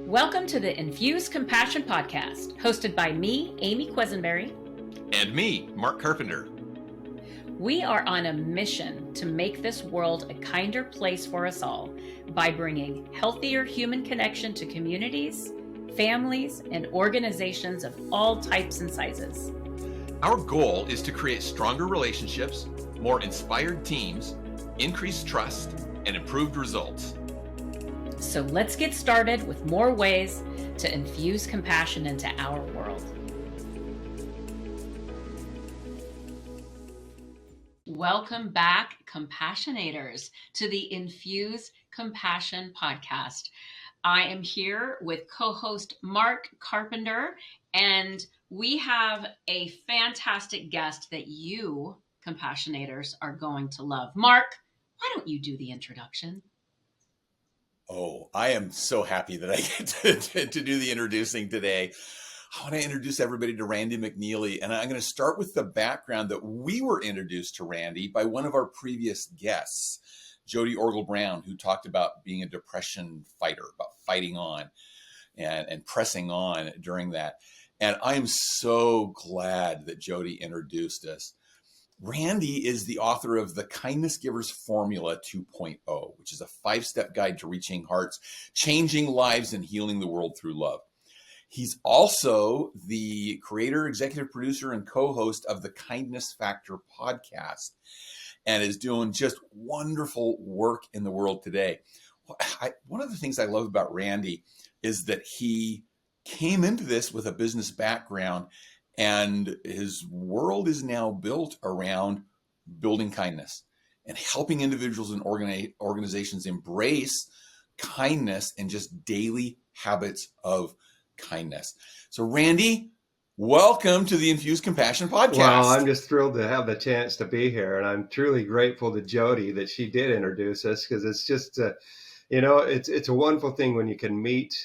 Welcome to the Infuse Compassion podcast, hosted by me, Amy Quisenberry. And me, Mark Carpenter. We are on a mission to make this world a kinder place for us all by bringing healthier human connection to communities, families, and organizations of all types and sizes. Our goal is to create stronger relationships, more inspired teams, increased trust, and improved results. So let's get started with more ways to infuse compassion into our world. Welcome back, Compassionators, to the Infuse Compassion podcast. I am here with co-host Mark Carpenter, and we have a fantastic guest that you, Compassionators, are going to love. Mark, why don't you do the introduction? Oh, I am so happy that I get to do the introducing today. I want to introduce everybody to Randy McNeely, and I'm going to start with the background that we were introduced to Randy by one of our previous guests, Jody Orgel-Brown, who talked about being a depression fighter, about fighting on and pressing on during that. And I'm so glad that Jody introduced us. Randy is the author of The Kindness Giver's Formula 2.0, which is a 5-step guide to reaching hearts, changing lives, and healing the world through love. He's also the creator, executive producer, and co-host of the Kindness Factor podcast, and is doing just wonderful work in the world today. One of the things I love about Randy is that he came into this with a business background, and his world is now built around building kindness and helping individuals and organizations embrace kindness and just daily habits of kindness. So Randy, welcome to the Infuse Compassion podcast. Well, I'm just thrilled to have the chance to be here. And I'm truly grateful to Jody that she did introduce us, because it's just, it's a wonderful thing when you can meet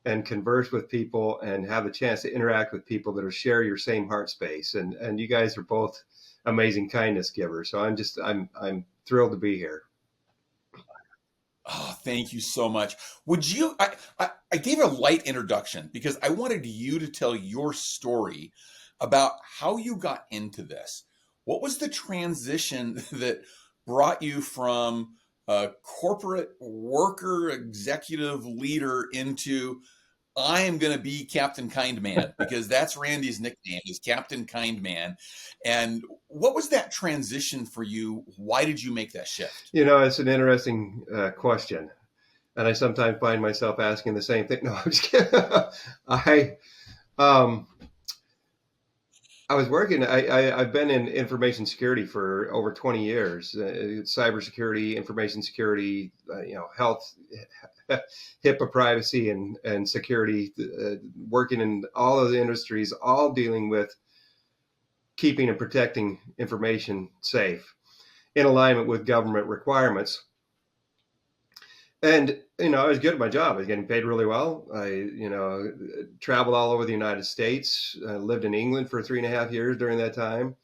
and converse with people and have the chance to interact with people that are share your same heart space. And you guys are both amazing kindness givers. So I'm thrilled to be here. Oh, thank you so much. Would you, I gave a light introduction because I wanted you to tell your story about how you got into this. What was the transition that brought you from a corporate worker, executive leader into, I am going to be Captain Kindman, because that's Randy's nickname, is Captain Kindman. And what was that transition for you? Why did you make that shift? It's an interesting question. And I sometimes find myself asking the same thing. No, I'm just kidding. I was working, I've been in information security for over 20 years, cybersecurity, information security, health, HIPAA privacy and security, working in all of the industries, all dealing with keeping and protecting information safe in alignment with government requirements. And, I was good at my job. I was getting paid really well. I, traveled all over the United States, lived in England for 3.5 years during that time.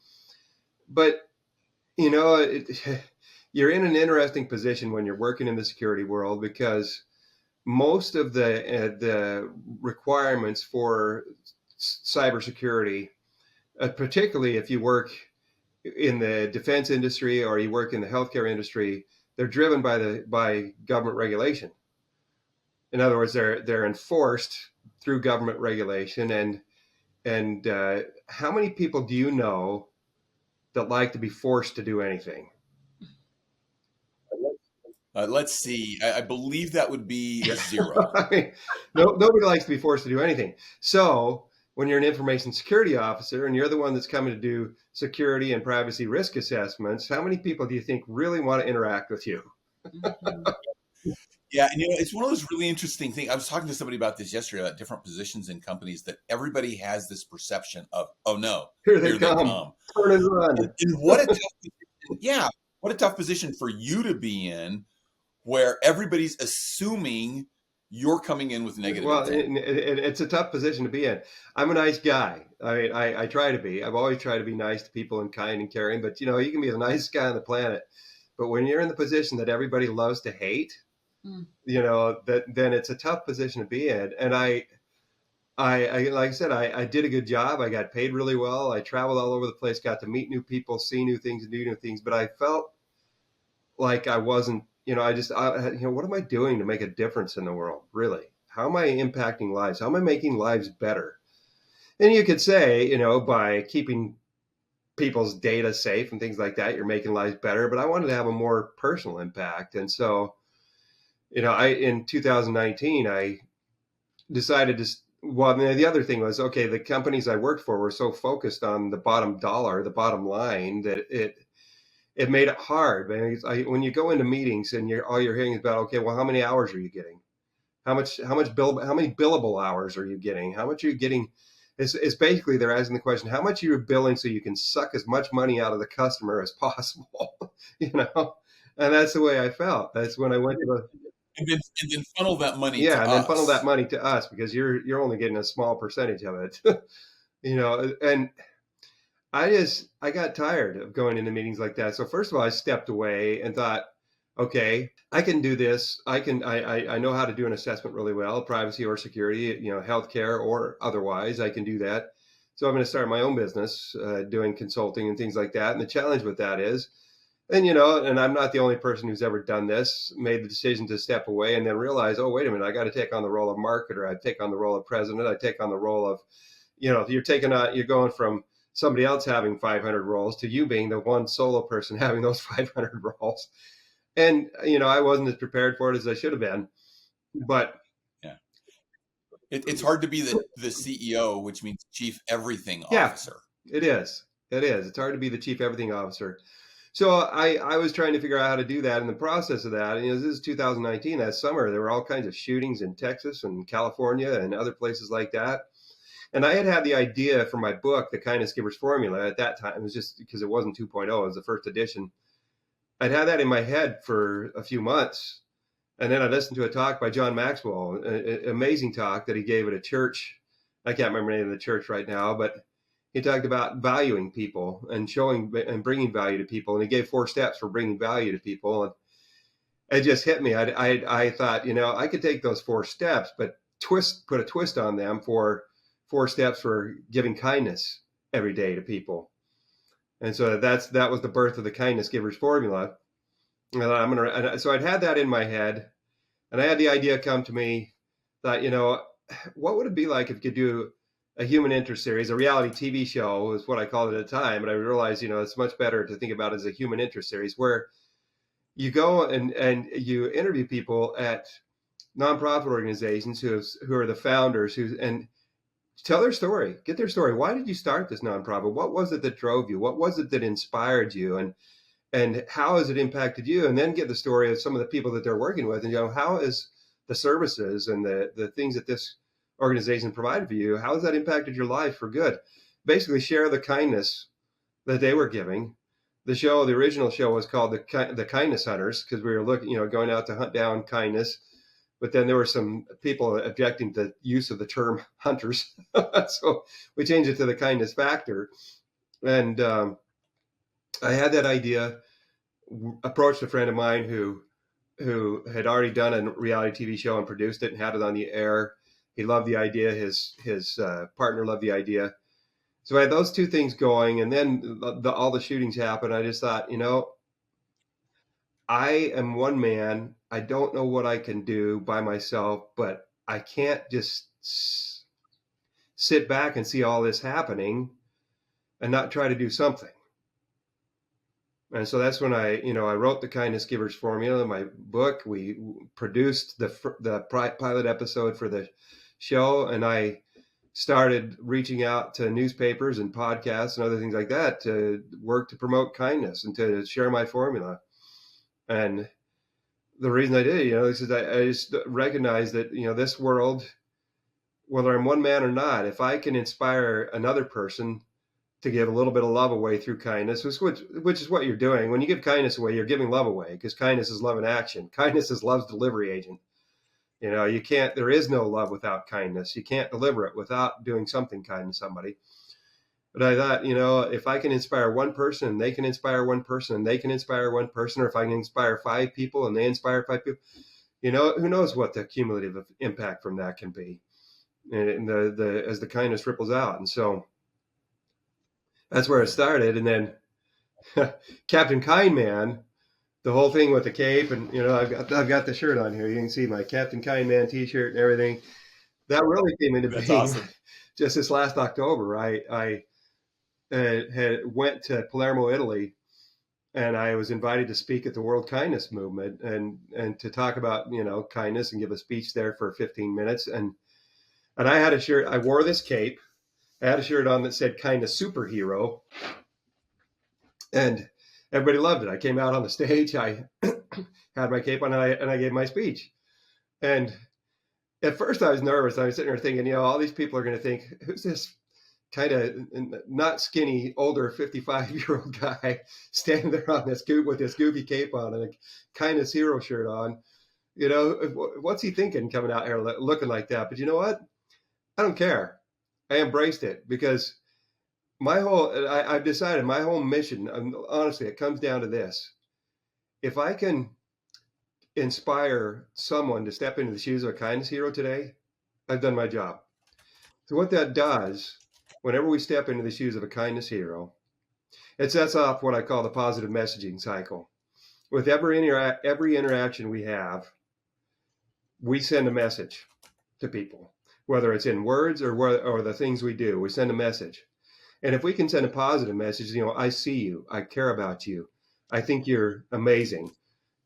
But, you're in an interesting position when you're working in the security world, because most of the requirements for cybersecurity, particularly if you work in the defense industry or you work in the healthcare industry, they're driven by government regulation. In other words, they're enforced through government regulation. And how many people do you know that like to be forced to do anything? Let's see. I believe that would be 0. I mean, nobody likes to be forced to do anything. So when you're an information security officer and you're the one that's coming to do security and privacy risk assessments, how many people do you think really want to interact with you? Yeah, and it's one of those really interesting things. I was talking to somebody about this yesterday, about different positions in companies, that everybody has this perception of, oh no, here they come. Turn and run. And what a tough position, what a tough position for you to be in, where everybody's assuming you're coming in with negative intent. It's a tough position to be in. I'm a nice guy. I mean, I try to be. I've always tried to be nice to people and kind and caring. But, you can be the nicest guy on the planet. But when you're in the position that everybody loves to hate, then it's a tough position to be in. And I like I said, I did a good job. I got paid really well. I traveled all over the place, got to meet new people, see new things, and do new things. But I felt like I wasn't, what am I doing to make a difference in the world? Really? How am I impacting lives? How am I making lives better? And you could say, by keeping people's data safe and things like that, you're making lives better. But I wanted to have a more personal impact. And so, in 2019, I decided to, the other thing was, okay, the companies I worked for were so focused on the bottom dollar, the bottom line, that it made it hard. When you go into meetings and all you're hearing is about, okay, well, how many hours are you getting? How many billable hours are you getting? How much are you getting? It's basically they're asking the question, how much are you billing so you can suck as much money out of the customer as possible? And that's the way I felt. That's when I went to the and then funnel that money to and us. then funnel that money to us, because you're only getting a small percentage of it. And I got tired of going into meetings like that. So first of all, I stepped away and thought, okay, I can do this. I know how to do an assessment really well, privacy or security, healthcare or otherwise. I can do that. So I'm going to start my own business, doing consulting and things like that. And the challenge with that is, and I'm not the only person who's ever done this, made the decision to step away and then realize, oh, wait a minute, I got to take on the role of marketer. I take on the role of president. I take on the role of, you're going from somebody else having 500 roles to you being the one solo person having those 500 roles. And, I wasn't as prepared for it as I should have been, but yeah, it's hard to be the CEO, which means chief everything officer. It is. It's hard to be the chief everything officer. So I was trying to figure out how to do that. In the process of that, and this is 2019, that summer, there were all kinds of shootings in Texas and California and other places like that. And I had the idea for my book, The Kindness Giver's Formula, at that time. It was just because it wasn't 2.0, it was the first edition. I'd had that in my head for a few months. And then I listened to a talk by John Maxwell, an amazing talk that he gave at a church. I can't remember the name of the church right now, but he talked about valuing people and showing and bringing value to people. And he gave 4 steps for bringing value to people. And it just hit me. I thought, I could take those 4 steps, but put a twist on them for 4 steps for giving kindness every day to people. And so that was the birth of the Kindness Giver's Formula. And so I'd had that in my head, and I had the idea come to me that, what would it be like if you could do a human interest series, a reality TV show is what I called it at the time. But I realized, it's much better to think about it as a human interest series, where you go and you interview people at nonprofit organizations who are the founders, and tell their story, get their story. Why did you start this nonprofit? What was it that drove you? What was it that inspired you? And how has it impacted you? And then get the story of some of the people that they're working with. And, how is the services and the things that this organization provided for you, how has that impacted your life for good? Basically share the kindness that they were giving. The original show was called the Kindness Hunters, because we were looking, going out to hunt down kindness. But then there were some people objecting to the use of the term hunters. So we changed it to the Kindness Factor. And I had that idea, approached a friend of mine who had already done a reality TV show and produced it and had it on the air. He loved the idea. His partner loved the idea. So I had those 2 things going. And then all the shootings happened. I just thought, I am one man. I don't know what I can do by myself, but I can't just sit back and see all this happening and not try to do something. And so that's when I wrote the Kindness Giver's Formula, my book. We produced the pilot episode for the show, and I started reaching out to newspapers and podcasts and other things like that to work to promote kindness and to share my formula. And the reason I did, is I just recognized that, this world, whether I'm one man or not, if I can inspire another person to give a little bit of love away through kindness, which is what you're doing. When you give kindness away, you're giving love away, because kindness is love in action. Kindness is love's delivery agent. There is no love without kindness. You can't deliver it without doing something kind to somebody. But I thought, if I can inspire one person and they can inspire one person and they can inspire one person, or if I can inspire 5 people and they inspire 5 people, who knows what the cumulative impact from that can be, and as the kindness ripples out. And so that's where it started. And then Captain Kindman, the whole thing with the cape, and I've got the shirt on here. You can see my Captain Kindman T-shirt and everything. That really came into That's being awesome. just this last October. I had went to Palermo, Italy, and I was invited to speak at the World Kindness Movement and to talk about kindness and give a speech there for 15 minutes. And I had a shirt. I wore this cape. I had a shirt on that said "Kindness Superhero," and everybody loved it. I came out on the stage. I had my cape on, and I gave my speech. And at first, I was nervous. I was sitting there thinking, all these people are going to think, "Who's this kind of not skinny, older 55-year-old guy standing there on this with this goofy cape on and a kindness hero shirt on? What's he thinking coming out here looking like that?" But you know what? I don't care. I embraced it because I've decided my whole mission, honestly, it comes down to this. If I can inspire someone to step into the shoes of a kindness hero today, I've done my job. So what that does, whenever we step into the shoes of a kindness hero, it sets off what I call the positive messaging cycle. With every interaction we have, we send a message to people, whether it's in words or the things we do. We send a message. And if we can send a positive message, I see you, I care about you, I think you're amazing,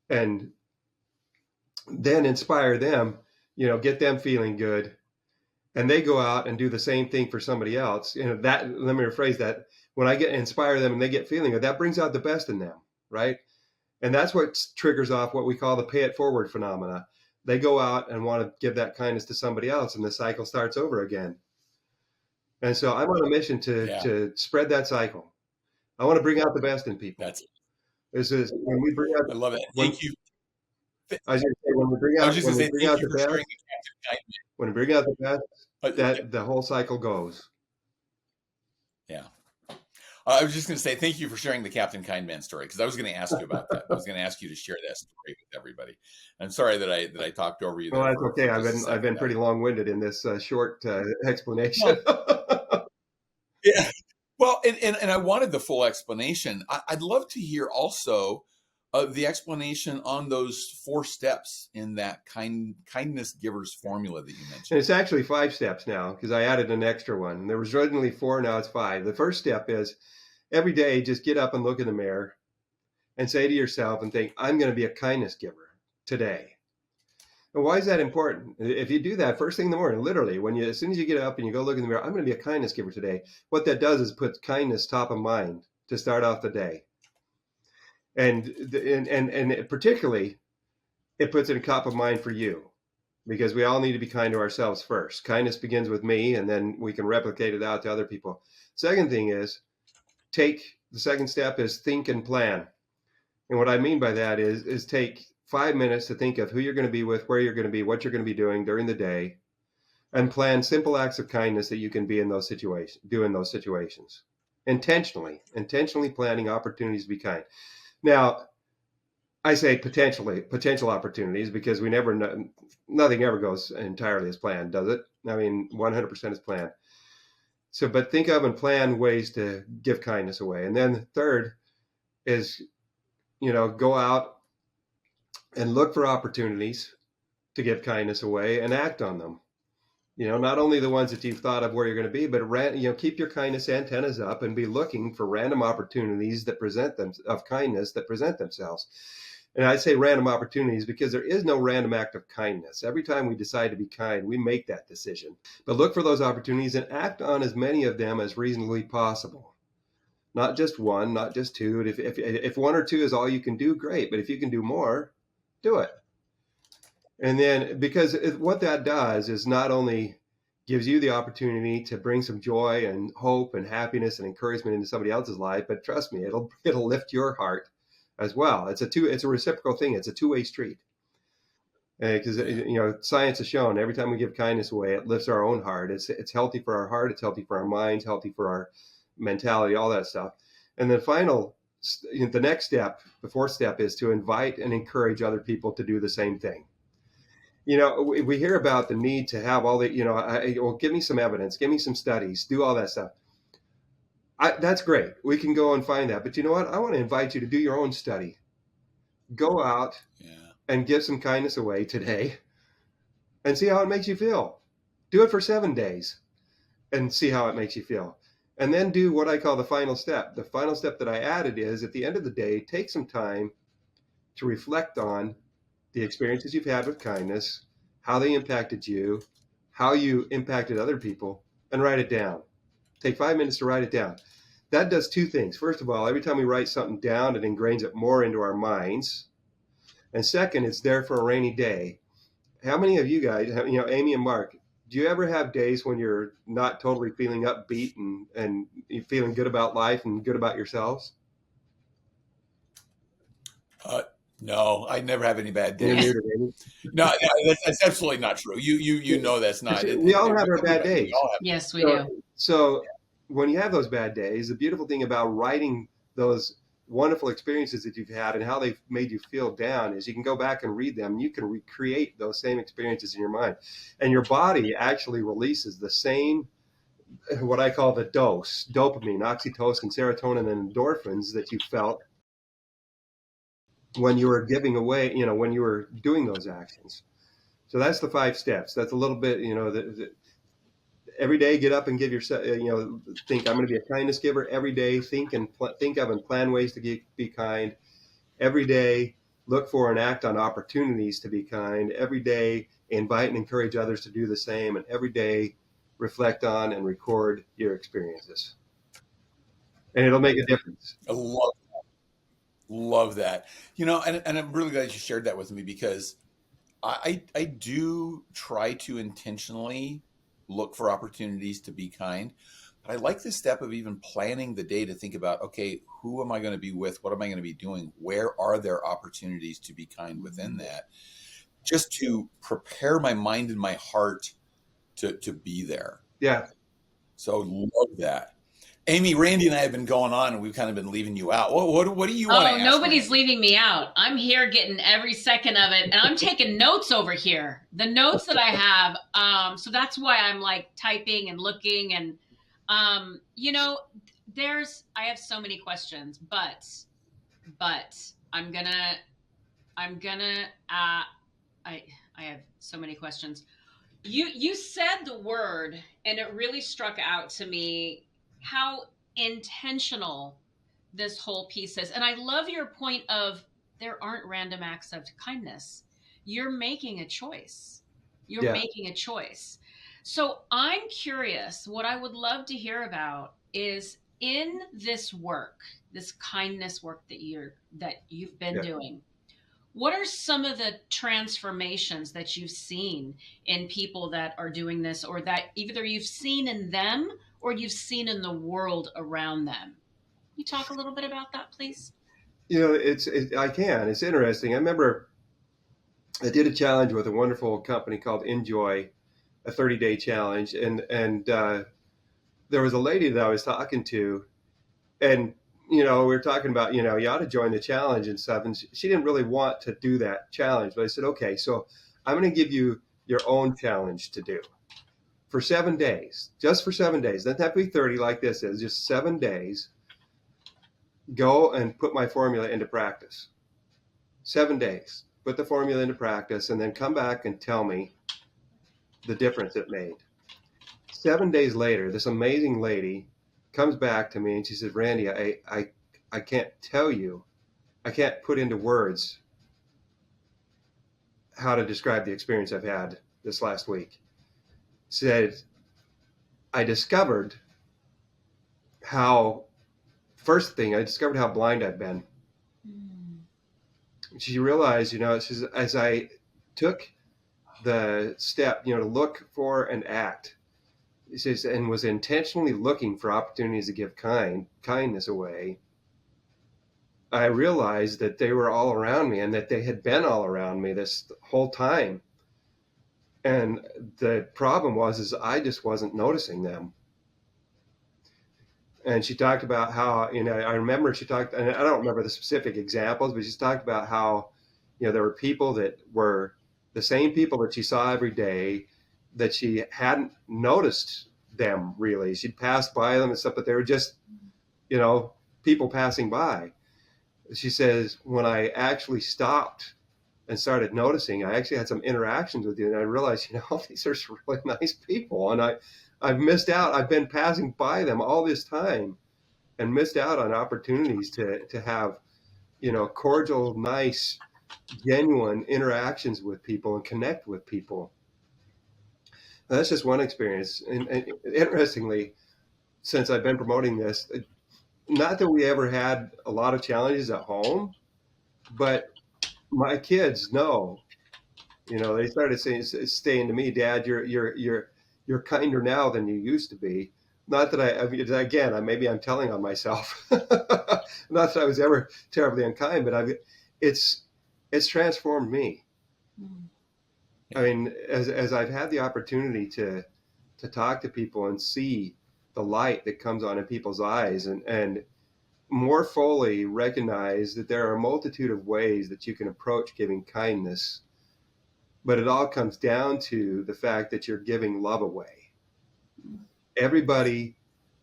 and then inspire them, get them feeling good, and they go out and do the same thing for somebody else. That, let me rephrase that. When I inspire them and they get feeling good, that brings out the best in them, right? And that's what triggers off what we call the pay it forward phenomena. They go out and want to give that kindness to somebody else, and the cycle starts over again. And so I'm on a mission to spread that cycle. I want to bring out the best in people. This is when we bring out. I love it. Thank you. I was going to say, when we bring out the best, when we bring out the best, that the whole cycle goes. Yeah. I was just going to say thank you for sharing the Captain Kindman story, because I was going to ask you about that. I was going to ask you to share that story with everybody. I'm sorry that I talked over you. Well, that's okay. I've been pretty long-winded in this short explanation. Yeah. Well, and I wanted the full explanation. I'd love to hear also the explanation on those 4 steps in that kindness givers formula that you mentioned. And it's actually 5 steps now, because I added an extra one. There was originally 4, now it's 5. The first step is every day, just get up and look in the mirror and say to yourself and think, I'm going to be a kindness giver today. And why is that important? If you do that first thing in the morning, literally, as soon as you get up and you go look in the mirror, I'm going to be a kindness giver today. What that does is put kindness top of mind to start off the day. And particularly, it puts it top of mind for you, because we all need to be kind to ourselves first. Kindness begins with me, and then we can replicate it out to other people. Second thing is, the second step is think and plan. And what I mean by that is take 5 minutes to think of who you're going to be with, where you're going to be, what you're going to be doing during the day, and plan simple acts of kindness that you can be in those situations. Intentionally planning opportunities to be kind. Now, I say potential opportunities, because we never know, nothing ever goes entirely as planned, does it? I mean, 100% is planned. So, but think of and plan ways to give kindness away. And then third is, go out and look for opportunities to give kindness away and act on them. Not only the ones that you've thought of where you're going to be, but keep your kindness antennas up and be looking for random opportunities of kindness that present themselves. And I say random opportunities because there is no random act of kindness. Every time we decide to be kind, we make that decision. But look for those opportunities and act on as many of them as reasonably possible. Not just one, not just 2. If 1 or 2 is all you can do, great. But if you can do more, do it. And then, because what that does is not only gives you the opportunity to bring some joy and hope and happiness and encouragement into somebody else's life, but trust me, it'll lift your heart as well. It's a reciprocal thing. It's a 2-way street. Because science has shown every time we give kindness away, it lifts our own heart. It's healthy for our heart. It's healthy for our minds. Healthy for our mentality. All that stuff. And then the next step, the 4th step, is to invite and encourage other people to do the same thing. we hear about the need to have all the, well, give me some evidence, give me some studies, do all that stuff. That's great. We can go and find that. But you know what? I want to invite you to do your own study. Go out and give some kindness away today and see how it makes you feel. Do it for 7 days and see how it makes you feel. And then do what I call the final step. The final step that I added is, at the end of the day, take some time to reflect on the experiences you've had with kindness, how they impacted you, how you impacted other people, and write it down. Take 5 minutes to write it down. That does two things. First of all, every time we write something down, it ingrains it more into our minds. And second, it's there for a rainy day. How many of you guys, Amy and Mark, do you ever have days when you're not totally feeling upbeat and you're feeling good about life and good about yourselves? No, I never have any bad days. No, that's absolutely not true. You know that's not. We all have our bad days. Yes, we do. So when you have those bad days, the beautiful thing about writing those wonderful experiences that you've had and how they've made you feel down is you can go back and read them. And you can recreate those same experiences in your mind. And your body actually releases the same, what I call the dose, dopamine, oxytocin, serotonin, and endorphins that you felt when you were giving away, when you were doing those actions. So that's the 5 steps. That's a little bit, every day, get up and give yourself, think I'm going to be a kindness giver. Every day, think of and plan ways to be kind. Every day, look for and act on opportunities to be kind. Every day, invite and encourage others to do the same. And every day, reflect on and record your experiences. And it'll make a difference. I love that. And I'm really glad you shared that with me, because I do try to intentionally look for opportunities to be kind. But I like the step of even planning the day to think about, okay, who am I going to be with? What am I going to be doing? Where are there opportunities to be kind within that? Just to prepare my mind and my heart to be there. Yeah. So love that. Amy, Randy and I have been going on, and we've kind of been leaving you out. What do you want to ask? Nobody's leaving me out. I'm here getting every second of it, and I'm taking notes over here. The notes that I have. So that's why I'm like typing and looking, and I have so many questions, but I'm gonna. I have so many questions. You said the word, and it really struck out to me how intentional this whole piece is. And I love your point of there aren't random acts of kindness. You're making a choice. You're making a choice. So I'm curious, what I would love to hear about is, in this work, this kindness work that you've been doing, what are some of the transformations that you've seen in people that are doing this, or that either you've seen in them or you've seen in the world around them? Can you talk a little bit about that, please? I can. It's interesting. I remember I did a challenge with a wonderful company called Enjoy, a 30-day challenge. And there was a lady that I was talking to, and we were talking about, you ought to join the challenge and stuff. And she didn't really want to do that challenge. But I said, okay, so I'm going to give you your own challenge to do for 7 days, just for 7 days. Doesn't have to be 30 like this is, just 7 days. Go and put my formula into practice. 7 days, put the formula into practice, and then come back and tell me the difference it made. 7 days later, this amazing lady comes back to me and she says, Randy, I can't tell you, I can't put into words how to describe the experience I've had this last week. Said, I discovered how blind I've been. She realized, as I took the step, to look for and act, it says, and was intentionally looking for opportunities to give kindness away, I realized that they were all around me and that they had been all around me this whole time. And the problem is I just wasn't noticing them. And she talked about how, I remember she talked, and I don't remember the specific examples, but she talked about how, there were people that the same people that she saw every day, that she hadn't noticed them really. She'd passed by them and stuff, but they were just, people passing by. She says, when I actually stopped and started noticing, I actually had some interactions with you, and I realized, these are some really nice people, and I've missed out. I've been passing by them all this time and missed out on opportunities to have, cordial, nice, genuine interactions with people and connect with people. Now, that's just one experience. And interestingly, since I've been promoting this, not that we ever had a lot of challenges at home, but my kids know, they started saying to me, Dad, you're kinder now than you used to be. Not that maybe I'm telling on myself. Not that I was ever terribly unkind, but it's transformed me. I mean, as I've had the opportunity to talk to people and see the light that comes on in people's eyes, and more fully recognize that there are a multitude of ways that you can approach giving kindness, but it all comes down to the fact that you're giving love away. Everybody,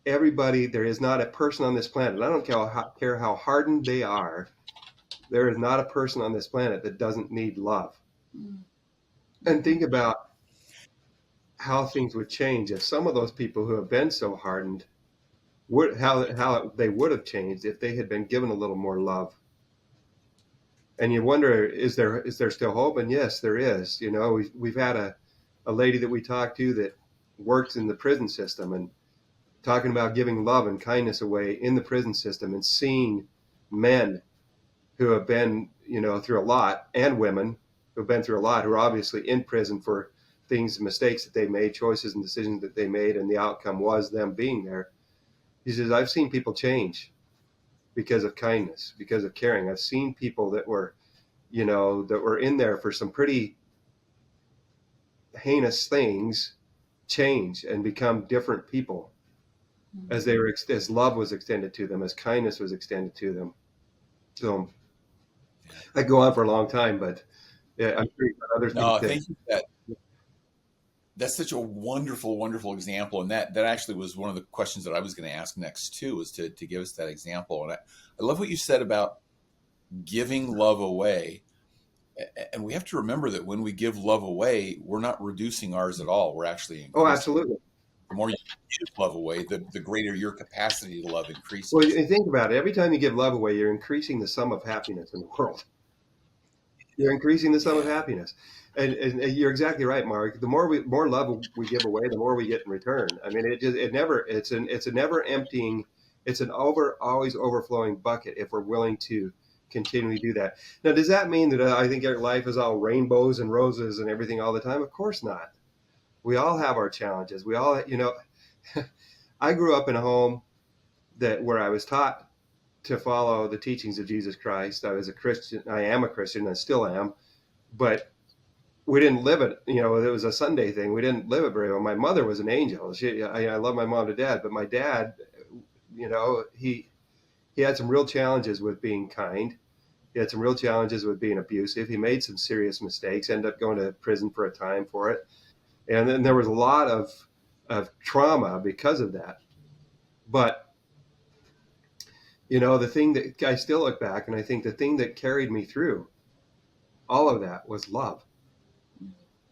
there is not a person on this planet, I don't care how hardened they are, there is not a person on this planet that doesn't need love. And think about how things would change if some of those people who have been so hardened, how they would have changed if they had been given a little more love. And you wonder, is there still hope? And yes, there is. We've had a lady that we talked to that works in the prison system, and talking about giving love and kindness away in the prison system, and seeing men who have been, through a lot, and women who have been through a lot, who are obviously in prison for mistakes that they made, choices and decisions that they made, and the outcome was them being there. He says, I've seen people change because of kindness, because of caring. I've seen people that were in there for some pretty heinous things change and become different people as love was extended to them, as kindness was extended to them. So I go on for a long time, but yeah, I'm sure you've got other things. No, thank you for that. That's such a wonderful, wonderful example. And that actually was one of the questions that I was going to ask next too, was to give us that example. And I love what you said about giving love away. And we have to remember that when we give love away, we're not reducing ours at all. We're actually increasing. Oh, absolutely. The more you give love away, the greater your capacity to love increases. Well, you think about it. Every time you give love away, you're increasing the sum of happiness in the world. You're increasing the sum of happiness. And you're exactly right, Mark. The more love we give away, the more we get in return. I mean, it's a never emptying, it's an always overflowing bucket if we're willing to continually do that. Now, does that mean that I think our life is all rainbows and roses and everything all the time? Of course not. We all have our challenges. We all, I grew up in a home where I was taught to follow the teachings of Jesus Christ. I was a Christian. I am a Christian. I still am, but we didn't live it. It was a Sunday thing. We didn't live it very well. My mother was an angel. I love my mom to death, but my dad, he had some real challenges with being kind. He had some real challenges with being abusive. He made some serious mistakes, ended up going to prison for a time for it. And then there was a lot of trauma because of that. But, the thing that I still look back, and I think the thing that carried me through all of that was love.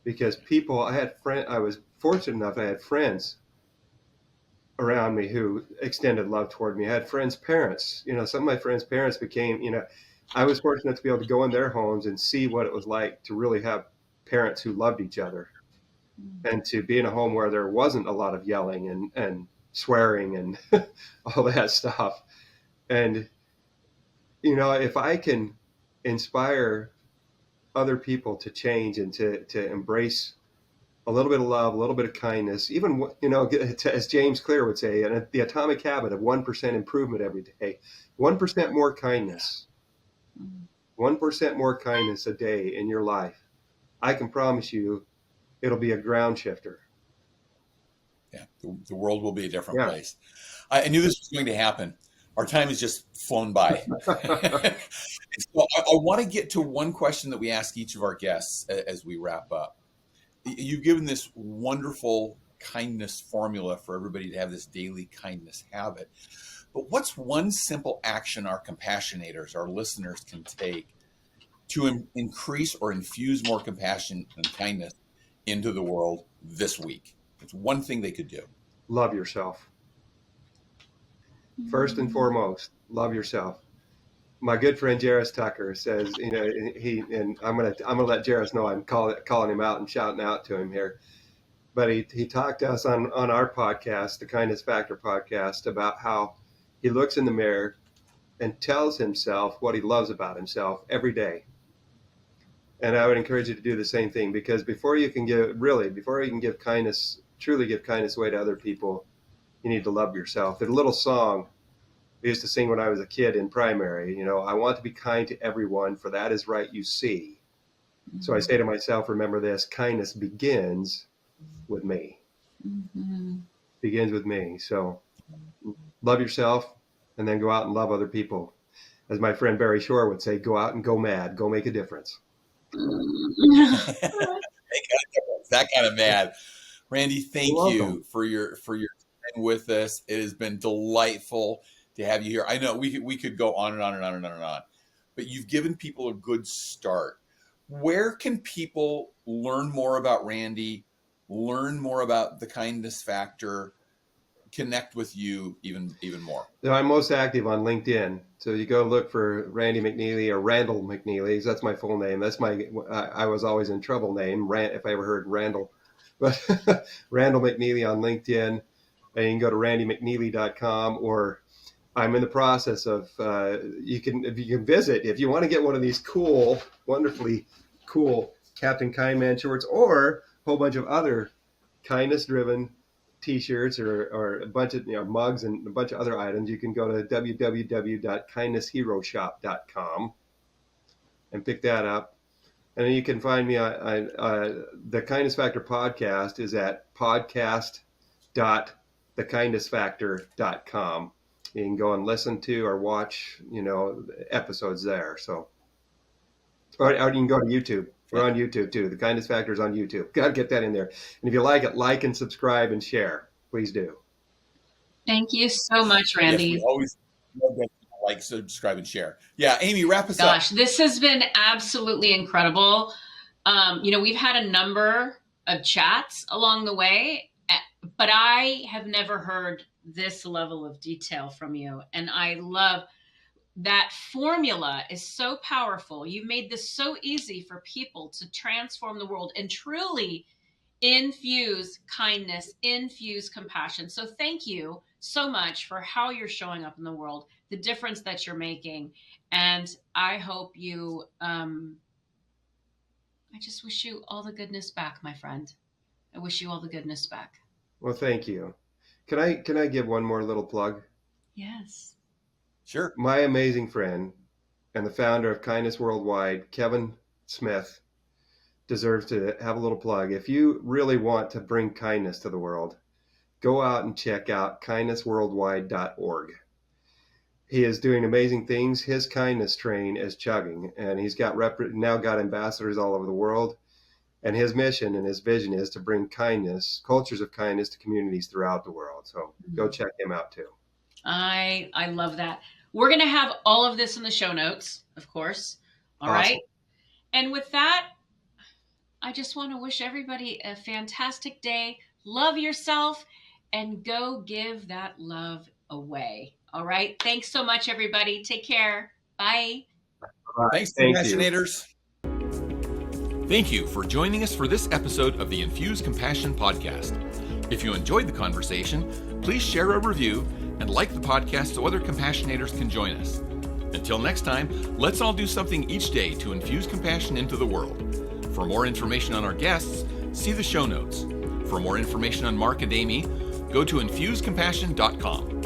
Because I was fortunate enough, I had friends around me who extended love toward me. I had friends' parents, some of my friends' parents became, I was fortunate to be able to go in their homes and see what it was like to really have parents who loved each other, and to be in a home where there wasn't a lot of yelling and swearing and all that stuff. And, if I can inspire other people to change and to embrace a little bit of love, a little bit of kindness, even, as James Clear would say, and the atomic habit of 1% improvement every day, 1% more kindness, 1% more kindness a day in your life, I can promise you it'll be a ground shifter. Yeah, the world will be a different place. I knew this was going to happen. Our time has just flown by. So I want to get to one question that we ask each of our guests as we wrap up. You've given this wonderful kindness formula for everybody to have this daily kindness habit. But what's one simple action our compassionators, our listeners, can take to increase or infuse more compassion and kindness into the world this week? It's one thing they could do. Love yourself. First and foremost, love yourself. My good friend Jairus Tucker says, and I'm gonna let Jairus know I'm calling him out and shouting out to him here. But he talked to us on our podcast, the Kindness Factor podcast, about how he looks in the mirror and tells himself what he loves about himself every day. And I would encourage you to do the same thing, because before you can give kindness, truly give kindness away to other people, you need to love yourself. There's a little song I used to sing when I was a kid in primary, I want to be kind to everyone, for that is right, you see. Mm-hmm. So I say to myself, remember this, kindness begins with me. Mm-hmm. Begins with me. So love yourself and then go out and love other people. As my friend Barry Shore would say, go out and go mad, go make a difference. That kind of mad. Randy, thank you for your time with us. It has been delightful to have you here. I know we could go on and on and on and on and on, but you've given people a good start. Where can people learn more about Randy, learn more about the Kindness Factor, connect with you even more? I'm most active on LinkedIn. So you go look for Randy McNeely or Randall McNeely. That's my full name. That's I was always in trouble name, if I ever heard Randall. But Randall McNeely on LinkedIn. And you can go to randymcneely.com, or I'm in the process of, you can visit, if you want to get one of these wonderfully cool Captain Kindman shorts, or a whole bunch of other kindness-driven T-shirts or a bunch of mugs and a bunch of other items, you can go to www.kindnessheroshop.com and pick that up. And then you can find me on the Kindness Factor podcast is at podcast.thekindnessfactor.com. You can go and listen to or watch, episodes there. So, or you can go to YouTube. We're on YouTube too. The Kindness Factor is on YouTube. Got to get that in there. And if you like it, like and subscribe and share. Please do. Thank you so much, Randy. Yes, we always love that people like, subscribe, and share. Yeah, Amy, wrap us up. Gosh, this has been absolutely incredible. We've had a number of chats along the way, but I have never heard this level of detail from you. And I love that formula is so powerful. You made this so easy for people to transform the world and truly infuse kindness, infuse compassion. So thank you so much for how you're showing up in the world, the difference that you're making. And I hope you, I just wish you all the goodness back, my friend. I wish you all the goodness back. Well, thank you. Can I give one more little plug? Yes. Sure. My amazing friend and the founder of Kindness Worldwide, Kevin Smith, deserves to have a little plug. If you really want to bring kindness to the world, go out and check out kindnessworldwide.org. He is doing amazing things. His kindness train is chugging, and he's now got ambassadors all over the world. And his mission and his vision is to bring kindness, cultures of kindness, to communities throughout the world. So go check him out too. I love that. We're going to have all of this in the show notes, of course. All awesome. Right. And with that, I just want to wish everybody a fantastic day. Love yourself and go give that love away. All right. Thanks so much, everybody. Take care. Bye. Thanks, Compassionators. Thank you for joining us for this episode of the Infuse Compassion podcast. If you enjoyed the conversation, please share a review and like the podcast so other Compassionators can join us. Until next time, let's all do something each day to infuse compassion into the world. For more information on our guests, see the show notes. For more information on Mark and Amy, go to infusecompassion.com.